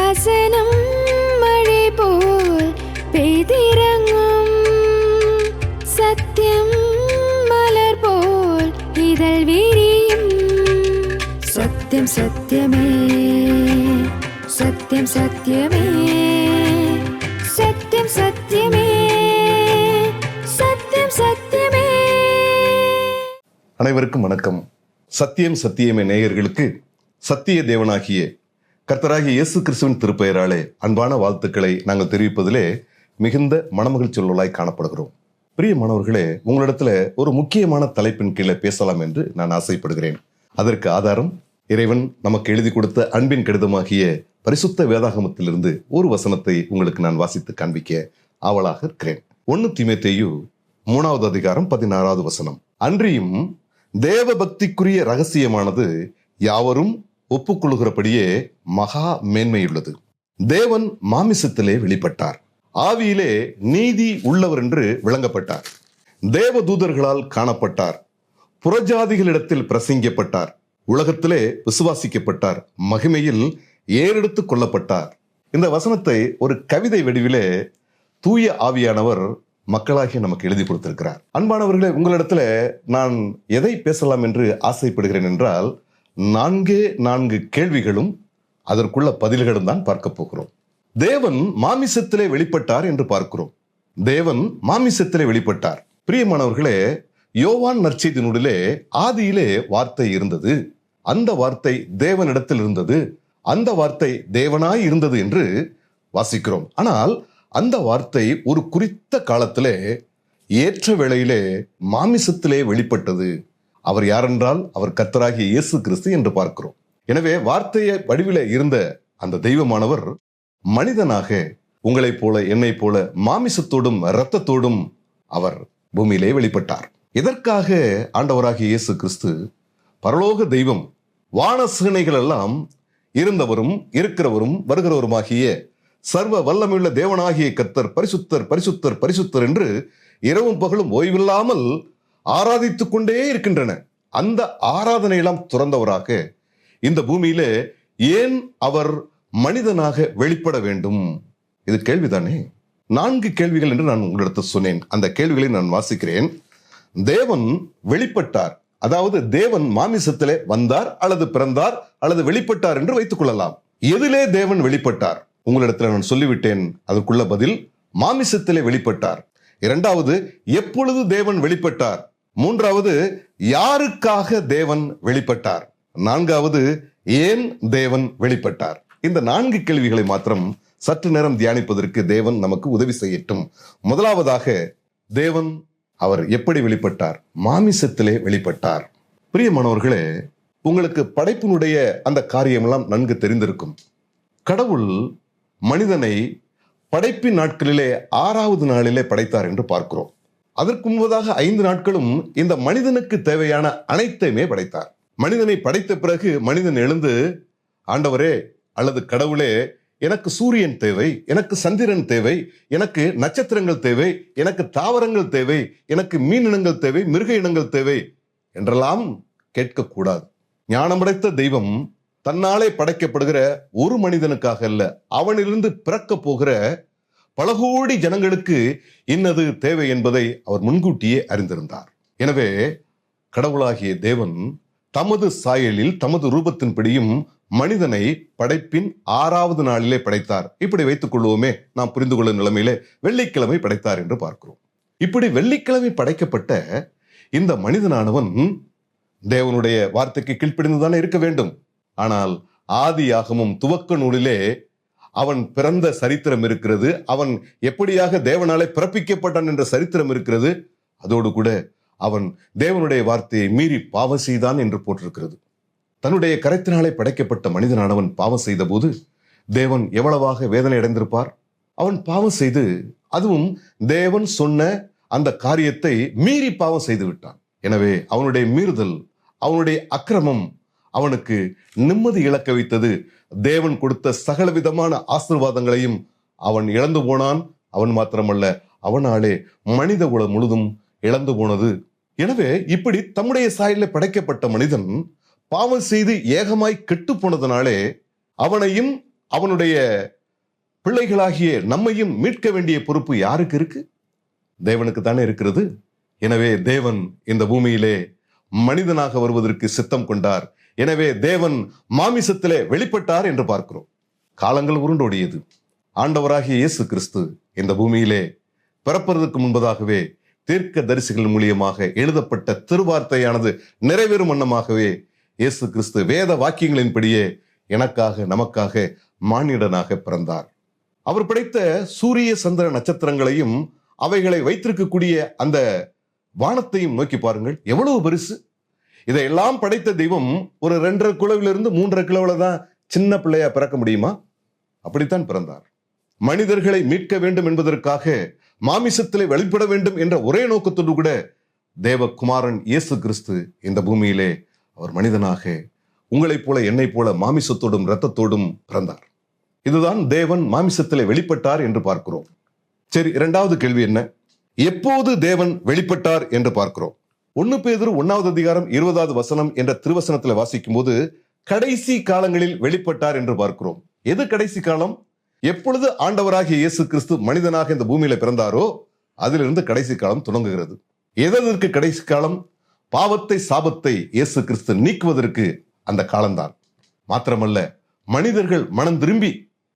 வசனம் மழை போல் பெய்திறங்கும், சத்தியம் மலர் போல் இதழ் விரியும். சத்தியம் சத்தியமே, சத்தியம் சத்தியமே, சத்தியம் சத்தியமே, சத்தியம் சத்தியமே. அனைவருக்கும் வணக்கம். சத்தியம் சத்தியமே நேயர்களுக்கு சத்திய தேவனாகிய கர்த்தராகிய இயேசு கிறிஸ்துவின் திருப்பெயராலே அன்பான வாழ்த்துக்களை நாங்கள் தெரிவிப்பதிலே மிகுந்த மனமகிழ்ச்சி உள்ளவர்களாய் காணப்படுகிறோம். பிரியமானவர்களே, உங்களிடத்துல ஒரு முக்கியமான தலைப்பின் கீழே பேசலாம் என்று நான் ஆசைப்படுகிறேன். அதற்கு ஆதாரம் இறைவன் நமக்கு எழுதி கொடுத்த அன்பின் கடிதமாகிய பரிசுத்த வேதாகமத்திலிருந்து ஒரு வசனத்தை உங்களுக்கு நான் வாசித்து காண்பிக்க ஆவலாக இருக்கிறேன். 1 தீமோத்தேயு 3வது அதிகாரம் 16வது வசனம். அன்றியும் தேவ பக்திக்குரிய ரகசியமானது யாவரும் ஒப்புக்கொள்கிறபடியே மகா மேன்மையுள்ளது. தேவன் மாமிசத்திலே வெளிப்பட்டார், ஆவியிலே நீதி உள்ளவர் என்று விளங்கப்பட்டார், தேவ தூதர்களால் காணப்பட்டார், புறஜாதிகளிடத்தில் பிரசங்கிக்கப்பட்டார், உலகத்திலே விசுவாசிக்கப்பட்டார், மகிமையில் ஏறெடுத்து கொள்ளப்பட்டார். இந்த வசனத்தை ஒரு கவிதை வடிவிலே தூய ஆவியானவர் மக்களாகிய நமக்கு எழுதி கொடுத்திருக்கிறார். அன்பானவர்களே, உங்களிடத்துல நான் எதை பேசலாம் என்று ஆசைப்படுகிறேன் என்றால் 4 கேள்விகளும் அதற்குள்ள பதில்களும் தான் பார்க்க போகிறோம். தேவன் மாமிசத்திலே வெளிப்பட்டார் என்று பார்க்கிறோம். தேவன் மாமிசத்திலே வெளிப்பட்டார். பிரியமானவர்களே, யோவான் நற்செய்தி நூலிலே ஆதியிலே வார்த்தை இருந்தது, அந்த வார்த்தை தேவனிடத்தில் இருந்தது, அந்த வார்த்தை தேவனாய் இருந்தது என்று வாசிக்கிறோம். ஆனால் அந்த வார்த்தை ஒரு குறித்த காலத்திலே ஏற்ற வேளையிலே மாமிசத்திலே வெளிப்பட்டது. அவர் யாரென்றால் அவர் கர்த்தராகிய இயேசு கிறிஸ்து என்று பார்க்கிறோம். எனவே வார்த்தையை வடிவிலே இருந்த அந்த தெய்வமானவர் மனிதனாக உங்களைப் போல என்னைப் போல மாமிசத்தோடும் இரத்தத்தோடும் அவர் பூமியிலே வெளிப்பட்டார். இதற்காக ஆண்டவராகிய இயேசு கிறிஸ்து பரலோக தெய்வம், வானசேனைகள் எல்லாம் இருந்தவரும் இருக்கிறவரும் வருகிறவருமாகிய சர்வ வல்லமையுள்ள தேவனாகிய கர்த்தர் பரிசுத்தர் பரிசுத்தர் பரிசுத்தர் என்று இரவும் பகலும் ஓய்வில்லாமல் ஆராதித்துக் கொண்டே இருக்கின்றன. அந்த ஆராதனையெல்லாம் துறந்தவராக இந்த பூமியிலே ஏன் அவர் மனிதனாக வெளிப்பட வேண்டும்? இது கேள்விதானே. 4 கேள்விகள் என்று நான் உங்களிடத்தில் சொன்னேன். அந்த கேள்விகளை நான் வாசிக்கிறேன். தேவன் வெளிப்பட்டார், அதாவது தேவன் மாமிசத்திலே வந்தார் அல்லது பிறந்தார் அல்லது வெளிப்பட்டார் என்று வைத்துக் கொள்ளலாம். எதிலே தேவன் வெளிப்பட்டார்? உங்களிடத்தில் நான் சொல்லிவிட்டேன். அதற்குள்ள பதில் மாமிசத்திலே வெளிப்பட்டார். 2வது, எப்பொழுது தேவன் வெளிப்பட்டார்? 3வது, யாருக்காக தேவன் வெளிப்பட்டார்? 4வது, ஏன் தேவன் வெளிப்பட்டார்? இந்த 4 கேள்விகளை மாத்திரம் சற்று நேரம் தியானிப்பதற்கு தேவன் நமக்கு உதவி செய்யட்டும். முதலாவதாக, தேவன் அவர் எப்படி வெளிப்பட்டார்? மாமிசத்திலே வெளிப்பட்டார். பிரியமானவர்களே, உங்களுக்கு படைப்பினுடைய அந்த காரியமெல்லாம் நன்கு தெரிந்திருக்கும். கடவுள் மனிதனை படைப்பின் நாட்களிலே 6வது நாளிலே படைத்தார் என்று பார்க்கிறோம். அதற்கு முன்பதாக 5 நாட்களும் இந்த மனிதனுக்கு தேவையான அனைத்தையுமே படைத்தார். மனிதனை படைத்த பிறகு மனிதன் எழுந்து, ஆண்டவரே அல்லது கடவுளே, எனக்கு சூரியன் தேவை, எனக்கு சந்திரன் தேவை, எனக்கு நட்சத்திரங்கள் தேவை, எனக்கு தாவரங்கள் தேவை, எனக்கு மீன் இனங்கள் தேவை, மிருக இனங்கள் தேவை என்றெல்லாம் கேட்கக்கூடாது. ஞானம் படைத்த தெய்வம் தன்னாலே படைக்கப்படுகிற ஒரு மனிதனுக்காக அல்ல, அவனிலிருந்து பிறக்க போகிற பல கோடி ஜனங்களுக்கு இன்னது தேவை என்பதை அவர் முன்கூட்டியே அறிந்திருந்தார். எனவே கடவுளாகிய தேவன் தமது சாயலில் தமது ரூபத்தின்படியும் மனிதனை படைப்பின் 6வது நாளிலே படைத்தார். இப்படி வைத்துக் கொள்வோமே, நாம் புரிந்து கொள்ளும் நிலைமையிலே வெள்ளிக்கிழமை படைத்தார் என்று பார்க்கிறோம். இப்படி வெள்ளிக்கிழமை படைக்கப்பட்ட இந்த மனிதனானவன் தேவனுடைய வார்த்தைக்கு கீழ்ப்படிந்துதானே இருக்க வேண்டும். ஆனால் ஆதியாகமும் துவக்க நூலிலே அவன் பிறந்த சரித்திரம் இருக்கிறது, அவன் எப்படியாக தேவனாலே பிறப்பிக்கப்பட்டான் என்ற சரித்திரம் இருக்கிறது. அதோடு கூட அவன் தேவனுடைய வார்த்தையை மீறி பாவம் செய்தான் என்று போட்டிருக்கிறது. தன்னுடைய கரத்தினாலே படைக்கப்பட்ட மனிதனானவன் பாவம் செய்த போது தேவன் எவ்வளவாக வேதனை அடைந்திருப்பார். அவன் பாவம் செய்து, அதுவும் தேவன் சொன்ன அந்த காரியத்தை மீறி பாவம் செய்து விட்டான். எனவே அவனுடைய மீறுதல், அவனுடைய அக்கிரமம் அவனுக்கு நிம்மதி இழக்க வைத்தது. தேவன் கொடுத்த சகல விதமான ஆசீர்வாதங்களையும் அவன் இழந்து போனான். அவன் மாத்திரமல்ல, அவனாலே மனித குலம் முழுதும் இழந்து போனது. எனவே இப்படி தம்முடைய சாயலில் படைக்கப்பட்ட மனிதன் பாவம் செய்து ஏகமாய் கெட்டு போனதனாலே அவனையும் அவனுடைய பிள்ளைகளாகிய நம்மையும் மீட்க வேண்டிய பொறுப்பு யாருக்கு இருக்கு? தேவனுக்கு தானே இருக்கிறது. எனவே தேவன் இந்த பூமியிலே மனிதனாக வருவதற்கு சித்தம் கொண்டார். எனவே தேவன் மாமிசத்திலே வெளிப்பட்டார் என்று பார்க்கிறோம். காலங்கள் உருண்டோடியது. ஆண்டவராகிய இயேசு கிறிஸ்து இந்த பூமியிலே பிறப்பதற்கு முன்பதாகவே தீர்க்க தரிசிகள் மூலியமாக எழுதப்பட்ட திருவார்த்தையானது நிறைவேறும் வண்ணமாகவே இயேசு கிறிஸ்து வேத வாக்கியங்களின்படியே எனக்காக நமக்காக மானிடனாக பிறந்தார். அவர் படைத்த சூரிய சந்திர நட்சத்திரங்களையும் அவைகளை வைத்திருக்கக்கூடிய அந்த வானத்தையும் நோக்கி பாருங்கள், எவ்வளவு பெருசு. இதையெல்லாம் படைத்த தெய்வம் ஒரு 2.5 கிலோவிலிருந்து 3.5 கிலோவில தான் சின்ன பிள்ளையா பிறக்க முடியுமா? அப்படித்தான் பிறந்தார். மனிதர்களை மீட்க வேண்டும் என்பதற்காக மாமிசத்திலே வெளிப்பட வேண்டும் என்ற ஒரே நோக்கத்தோடு கூட தேவகுமாரன் இயேசு கிறிஸ்து இந்த பூமியிலே அவர் மனிதனாக உங்களைப் போல என்னைப் போல மாமிசத்தோடும் இரத்தத்தோடும் பிறந்தார். இதுதான் தேவன் மாமிசத்திலே வெளிப்பட்டார் என்று பார்க்கிறோம். சரி, இரண்டாவது கேள்வி என்ன? எப்போது தேவன் வெளிப்பட்டார் என்று பார்க்கிறோம். 1 பேதுரு 1வது அதிகாரம் 20வது வசனம் என்ற திருவசனத்தில் வாசிக்கும் போது கடைசி காலங்களில் வெளிப்பட்டார் என்று பார்க்கிறோம். எது கடைசி காலம்? எப்பொழுது ஆண்டவராகிய இயேசு கிறிஸ்து மனிதனாக இந்த பூமியில பிறந்தாரோ அதிலிருந்து கடைசி காலம் தொடங்குகிறது. எதற்கு கடைசி காலம்? பாவத்தை சாபத்தை இயேசு கிறிஸ்து நீக்குவதற்கு அந்த காலம்தான். மாத்திரமல்ல, மனிதர்கள் மனம் திரும்பி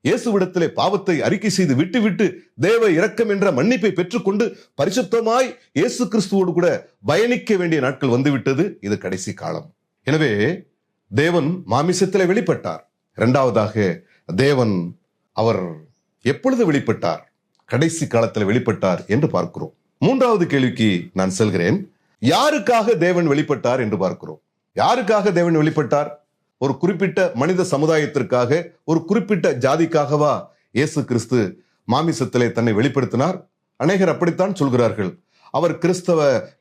இயேசுவிடத்திலே பாவத்தை அறிக்கை செய்து விட்டு தேவ இரக்கம் என்ற மன்னிப்பை பெற்றுக்கொண்டு பரிசுத்தமாய் இயேசு கிறிஸ்துவோடு கூட பயணிக்க வேண்டிய நாட்கள் வந்துவிட்டது. இது கடைசி காலம். எனவே தேவன் மாமிசத்திலே வெளிப்பட்டார். இரண்டாவதாக தேவன் அவர் எப்பொழுது வெளிப்பட்டார்? கடைசி காலத்தில் வெளிப்பட்டார் என்று பார்க்கிறோம். மூன்றாவது கேள்விக்கு நான் செல்கிறேன். யாருக்காக தேவன் வெளிப்பட்டார் என்று பார்க்கிறோம். யாருக்காக தேவன் வெளிப்பட்டார்? ஒரு குறிப்பிட்ட மனித சமுதாயத்திற்காக, ஒரு குறிப்பிட்ட ஜாதிக்காகவா இயேசு கிறிஸ்து மாமிசத்திலே தன்னை வெளிப்படுத்தினார்? அநேகர் அப்படித்தான் சொல்கிறார்கள். அவர் கிறிஸ்தவ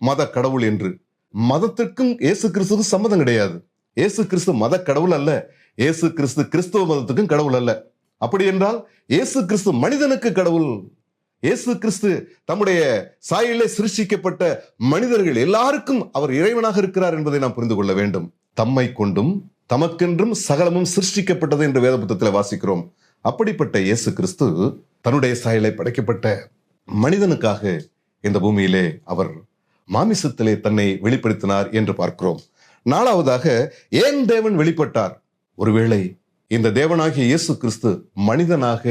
மத கடவுள் என்று. மதத்திற்கும் இயேசு கிறிஸ்துவுக்கும் சம்மதம் கிடையாது. இயேசு கிறிஸ்து மத கடவுள் அல்ல. இயேசு கிறிஸ்து கிறிஸ்தவ மதத்துக்கும் கடவுள் அல்ல. அப்படி என்றால் இயேசு கிறிஸ்து மனிதனுக்கு கடவுள். இயேசு கிறிஸ்து தம்முடைய சாயலிலே சிருஷ்டிக்கப்பட்ட மனிதர்கள் எல்லாருக்கும் அவர் இறைவனாக இருக்கிறார் என்பதை நாம் புரிந்து கொள்ள வேண்டும். தம்மை கொண்டும் தமக்கென்றும் சகலமும் சிருஷ்டிக்கப்பட்டது என்று வேத புத்தகத்தில் வாசிக்கிறோம். அப்படிப்பட்ட இயேசு கிறிஸ்து தன்னுடைய சாயலை படைக்கப்பட்ட மனிதனுக்காக இந்த பூமியிலே அவர் மாமிசத்திலே தன்னை வெளிப்படுத்தினார் என்று பார்க்கிறோம். நாலாவதாக, ஏன் தேவன் வெளிப்பட்டார்? ஒருவேளை இந்த தேவனாகிய இயேசு கிறிஸ்து மனிதனாக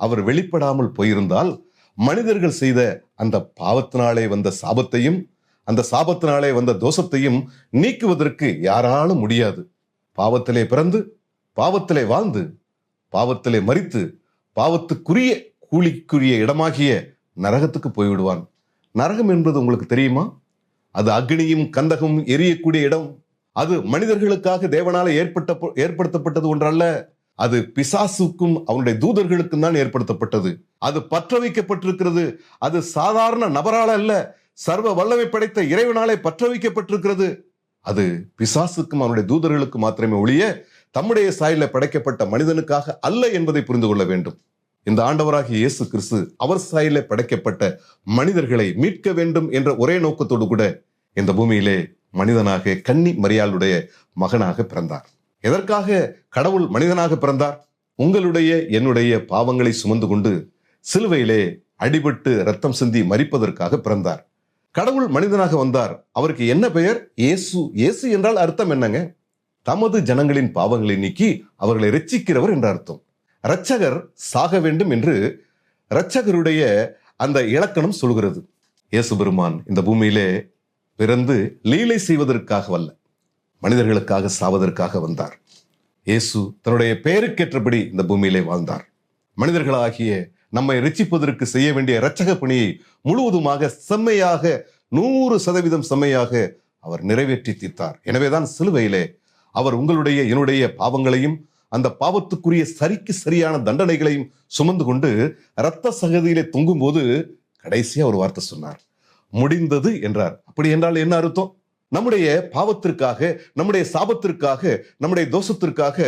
அவர் வெளிப்படாமல் போயிருந்தால் மனிதர்கள் செய்த அந்த பாவத்தினாலே வந்த சாபத்தையும் அந்த சாபத்தினாலே வந்த தோஷத்தையும் நீக்குவதற்கு யாராலும் முடியாது. பாவத்திலே பிறந்து பாவத்திலே வாழ்ந்து பாவத்திலே மரித்து பாவத்துக்குரிய கூலிக்குரிய இடமாகிய நரகத்துக்கு போய்விடுவான். நரகம் என்பது உங்களுக்கு தெரியுமா? அது அக்னியும் கந்தகமும் எரியக்கூடிய இடம். அது மனிதர்களுக்காக தேவனால ஏற்படுத்தப்பட்டது ஒன்றல்ல. அது பிசாசுக்கும் அவனுடைய தூதர்களுக்கும் தான் ஏற்படுத்தப்பட்டது. அது பற்ற வைக்கப்பட்டிருக்கிறது. அது சாதாரண நபரால அல்ல, சர்வ வல்லமை படைத்த இறைவனாலே பற்ற வைக்கப்பட்டிருக்கிறது. அது பிசாசுக்கும் அவனுடைய தூதர்களுக்கு மாத்திரமே ஒழிய தம்முடைய சாயலிலே படைக்கப்பட்ட மனிதனுக்காக அல்ல என்பதை புரிந்து கொள்ள வேண்டும். இந்த ஆண்டவராகிய இயேசு கிறிஸ்து அவர் சாயலிலே படைக்கப்பட்ட மனிதர்களை மீட்க வேண்டும் என்ற ஒரே நோக்கத்தோடு கூட இந்த பூமியிலே மனிதனாக கன்னி மரியாளுடைய மகனாக பிறந்தார். எதற்காக கடவுள் மனிதனாக பிறந்தார்? உங்களுடைய என்னுடைய பாவங்களை சுமந்து கொண்டு சிலுவையிலே அடிபட்டு ரத்தம் சிந்தி மரிப்பதற்காக பிறந்தார். கடவுள் மனிதனாக வந்தார். அவருக்கு என்ன பெயர்? இயேசு. இயேசு என்றால் அர்த்தம் என்னங்க? தமது ஜனங்களின் பாவங்களை நீக்கி அவர்களை இரட்சிக்கிறவர் என்ற அர்த்தம். இரட்சகர் சாக வேண்டும் என்று இரட்சகருடைய அந்த இலக்கணம் சொல்கிறது. இயேசு பெருமான் இந்த பூமியிலே பிறந்து லீலை செய்வதற்காக அல்ல, மனிதர்களுக்காக சாவதற்காக வந்தார். இயேசு தன்னுடைய பெயருக்கேற்றபடி இந்த பூமியிலே வாழ்ந்தார். மனிதர்களாகிய நம்மை இரட்சிப்பதற்கு செய்ய வேண்டிய இரட்சக பணியை முழுவதுமாக செம்மையாக 100% செம்மையாக அவர் நிறைவேற்றி தீர்த்தார். எனவேதான் சிலுவையிலே அவர் உங்களுடைய என்னுடைய பாவங்களையும் அந்த பாவத்துக்குரிய சரிக்கு சரியான தண்டனைகளையும் சுமந்து கொண்டு இரத்த சகதியிலே தொங்கும் போது கடைசியா ஒரு வார்த்தை சொன்னார், முடிந்தது என்றார். அப்படி என்றால் என்ன அர்த்தம்? நம்முடைய பாவத்திற்காக, நம்முடைய சாபத்திற்காக, நம்முடைய தோஷத்திற்காக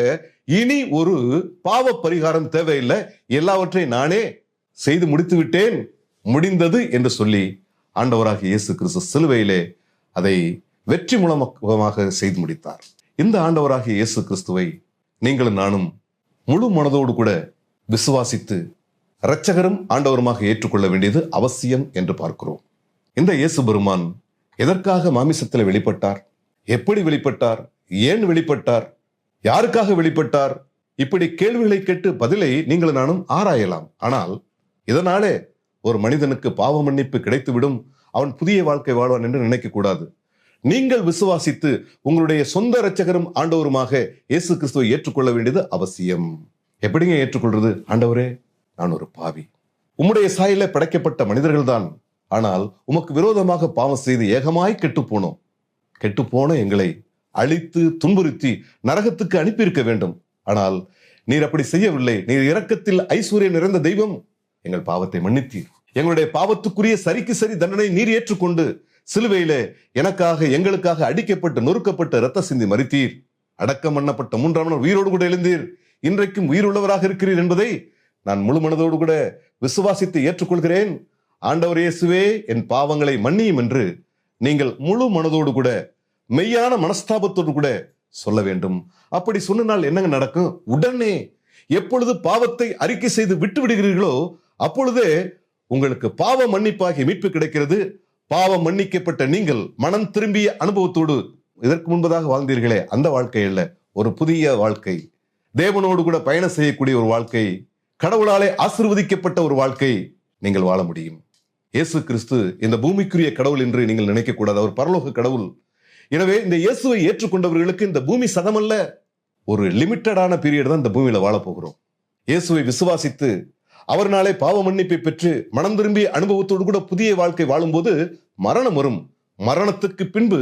இனி ஒரு பாவ பரிகாரம் தேவையில்லை, எல்லாவற்றையும் நானே செய்து முடித்து விட்டேன், முடிந்தது என்று சொல்லி ஆண்டவராகிய இயேசு கிறிஸ்து சிலுவையிலே அதை வெற்றி மூலமாக செய்து முடித்தார். இந்த ஆண்டவராகிய இயேசு கிறிஸ்துவை நீங்களும் நானும் முழு மனதோடு கூட விசுவாசித்து இரட்சகரும் ஆண்டவருமாக ஏற்றுக்கொள்ள வேண்டியது அவசியம் என்று பார்க்கிறோம். இந்த இயேசு பெருமான் எதற்காக மாமிசத்தில் வெளிப்பட்டார்? எப்படி வெளிப்பட்டார்? ஏன் வெளிப்பட்டார்? யாருக்காக வெளிப்பட்டார்? இப்படி கேள்விகளை கேட்டு பதிலை நீங்கள் நானும் ஆராயலாம். ஆனால் இதனாலே ஒரு மனிதனுக்கு பாவ மன்னிப்பு கிடைத்துவிடும், அவன் புதிய வாழ்க்கை வாழ்வான் என்று நினைக்க கூடாது. நீங்கள் விசுவாசித்து உங்களுடைய சொந்த இரட்சகரும் ஆண்டவருமாக இயேசு கிறிஸ்துவை ஏற்றுக்கொள்ள வேண்டியது அவசியம். எப்படிங்க ஏற்றுக்கொள்றது? ஆண்டவரே, நான் ஒரு பாவி, உம்முடைய சாயல படைக்கப்பட்ட மனிதர்கள் தான். ஆனால் உமக்கு விரோதமாக பாவம் செய்து ஏகமாய் கெட்டுப்போனோம். கெட்டுப்போன எங்களை அழித்து துன்புறுத்தி நரகத்துக்கு அனுப்பியிருக்க வேண்டும். ஆனால் நீர் அப்படி செய்யவில்லை. நீர் இரக்கத்தில் ஐஸ்வர்யம் நிறைந்த தெய்வம். எங்கள் பாவத்தை மன்னித்தீர். எங்களுடைய பாவத்துக்குரிய சரிக்கு சரி தண்டனை நீர் ஏற்றுக்கொண்டு சிலுவையிலே எனக்காக எங்களுக்காக அடிக்கப்பட்டு நொறுக்கப்பட்டு இரத்த சிந்தி மரித்தீர். அடக்கம் பண்ணப்பட்ட 3ஆம் நாள் உயிரோடு கூட எழுந்தீர். இன்றைக்கும் உயிருள்ளவராக இருக்கிறீர் என்பதை நான் முழு மனதோடு கூட விசுவாசித்து ஏற்றுக்கொள்கிறேன். ஆண்டவர் இயேசுவே, என் பாவங்களை மன்னியும் என்று நீங்கள் முழு மனதோடு கூட மெய்யான மனஸ்தாபத்தோடு கூட சொல்ல வேண்டும். அப்படி சொன்னால் என்னங்க நடக்கும்? உடனே எப்பொழுது பாவத்தை அறிக்கை செய்து விட்டு விடுகிறீர்களோ அப்பொழுதே உங்களுக்கு பாவ மன்னிப்பாகிய மீட்பு கிடைக்கிறது. பாவம் மன்னிக்கப்பட்ட நீங்கள் மனம் திரும்பிய அனுபவத்தோடு இதற்கு முன்பதாக வாழ்ந்தீர்களே அந்த வாழ்க்கை அல்ல, ஒரு புதிய வாழ்க்கை, தேவனோடு கூட பயணம் செய்யக்கூடிய ஒரு வாழ்க்கை, கடவுளாலே ஆசீர்வதிக்கப்பட்ட ஒரு வாழ்க்கை நீங்கள் வாழ முடியும். இயேசு கிறிஸ்து இந்த பூமிக்குரிய கடவுள் என்று நீங்கள் நினைக்க கூடாது. அவர் பரலோக கடவுள். எனவே இந்த இயேசுவை ஏற்றுக்கொண்டவர்களுக்கு இந்த பூமி சதமல்ல, ஒரு லிமிட்டடான பீரியட் தான் இந்த பூமியில வாழ போகிறோம். இயேசுவை விசுவாசித்து அவர்னாலே பாவ மன்னிப்பை பெற்று மனம் திரும்பிய அனுபவத்தோடு கூட புதிய வாழ்க்கை வாழும்போது மரணம் வரும். மரணத்துக்கு பின்பு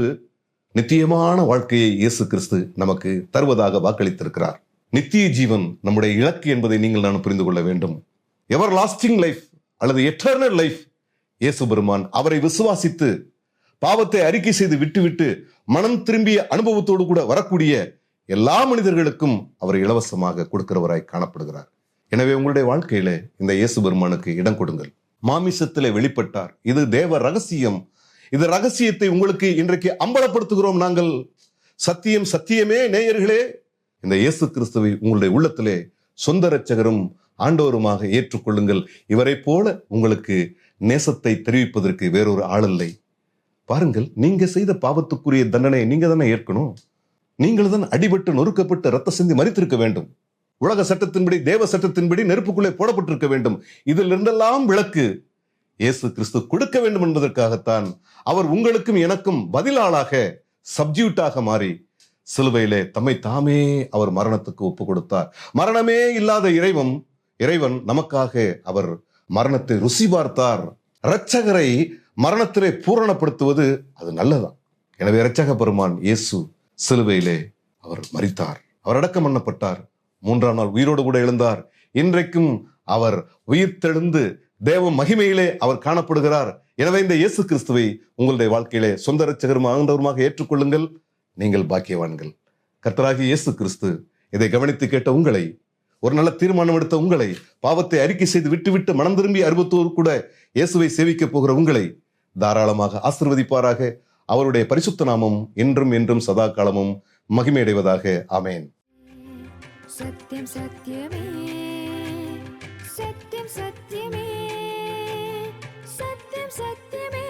நித்தியமான வாழ்க்கையை இயேசு கிறிஸ்து நமக்கு தருவதாக வாக்களித்திருக்கிறார். நித்திய ஜீவன் நம்முடைய இலக்கு என்பதை நீங்கள் நான் புரிந்து கொள்ள வேண்டும். எவர் லாஸ்டிங் லைஃப் அல்லது எட்டர்னல் லைஃப். இயேசு பெருமான் அவரை விசுவாசித்து பாவத்தை அறிக்கை செய்து விட்டுவிட்டு மனம் திரும்பிய அனுபவத்தோடு கூட வரக்கூடிய எல்லா மனிதர்களுக்கும் அவர் இலவசமாக கொடுக்கிறவராய் காணப்படுகிறார். எனவே உங்களுடைய வாழ்க்கையில இந்த இயேசு பெருமானுக்கு இடம் கொடுங்கள். மாமிசத்திலே வெளிப்பட்டார். இது தேவ ரகசியம். இந்த ரகசியத்தை உங்களுக்கு இன்றைக்கு அம்பலப்படுத்துகிறோம் நாங்கள். சத்தியம் சத்தியமே நேயர்களே, இந்த இயேசு கிறிஸ்துவை உங்களுடைய உள்ளத்திலே சொந்த இரட்சகரும் ஆண்டவருமாக ஏற்றுக்கொள்ளுங்கள். இவரை போல உங்களுக்கு நேசத்தை தெரிவிப்பதற்கு வேறொரு ஆளில்லை. பாருங்கள், நீங்க செய்த பாவத்துக்குரிய தண்டனை நீங்க தானே ஏற்கணும். நீங்கள் தான் அடிபட்டு நொறுக்கப்பட்டு ரத்த சிந்தி மரித்திருக்க வேண்டும். உலக சட்டத்தின்படி தேவ சட்டத்தின்படி நெருப்புக்குள்ளே போடப்பட்டிருக்க வேண்டும். இதில் இருந்தெல்லாம் விளக்கு இயேசு கிறிஸ்து கொடுக்க வேண்டும் என்பதற்காகத்தான் அவர் உங்களுக்கும் எனக்கும் பதிலாளாக சப்ஜியூட்டாக மாறி சிலுவையிலே தம்மை தாமே அவர் மரணத்துக்கு ஒப்பு கொடுத்தார். மரணமே இல்லாத இறைவன் நமக்காக அவர் மரணத்தை ருசி பார்த்தார். இரட்சகரை மரணத்திலே பூரணப்படுத்துவது அது நல்லதான். எனவே இரட்சக பெருமான் இயேசு சிலுவையிலே அவர் மரித்தார். அவர் அடக்கம் பண்ணப்பட்டார். 3ஆம் நாள் உயிரோடு கூட எழுந்தார். இன்றைக்கும் அவர் உயிர்த்தெழுந்து தேவ மகிமையிலே அவர் காணப்படுகிறார். எனவே இந்த இயேசு கிறிஸ்துவை உங்களுடைய வாழ்க்கையிலே சொந்த இரட்சகரும் ஆண்டவருமாக ஏற்றுக்கொள்ளுங்கள். நீங்கள் பாக்கியவான்கள். கர்த்தராகிய இயேசு கிறிஸ்து இதை கவனித்து கேட்ட உங்களை, ஒரு நல்ல தீர்மானம் எடுத்த உங்களை, பாவத்தை அறிக்கை செய்து விட்டுவிட்டு மனம் திரும்பி அறுபத்தோடு கூட இயேசுவை சேவிக்க போகிற உங்களை தாராளமாக ஆசீர்வதிப்பாராக. அவருடைய பரிசுத்த நாமம் என்றும் என்றும் சதா காலமும் மகிமையடைவதாக. ஆமேன். சத்யம் சத்யமே, சத்யம் சத்யமே, சத்யம் சத்யமே.